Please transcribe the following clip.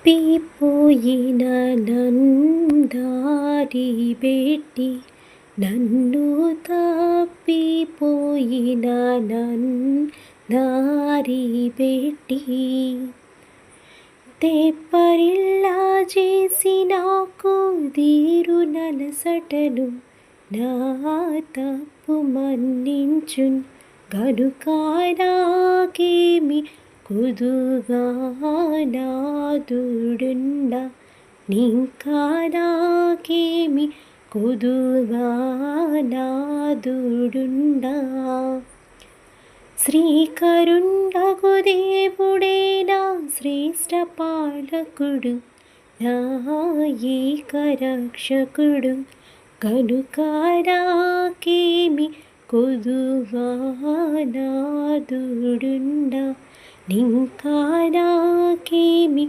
తప్పిపోయిన నందారి బెట్టి నన్ను తప్పిపోయిన నందారి బెట్టి తెప్పరిల్లా చేసి నాకు దీరు నలసటను నా తప్పు మన్నించున్ గనుక నాకేమి కుదుగా నాదుడుండ నింకా నాకేమి కుదుగా నాదుడుండ శ్రీకరుండగు దేవుడే నా శ్రేష్ఠ పాలకుడు నా ఏకరక్షకుడు కనుక నాకేమి కుదుగా నాదుడుండ నింకా నాకేమి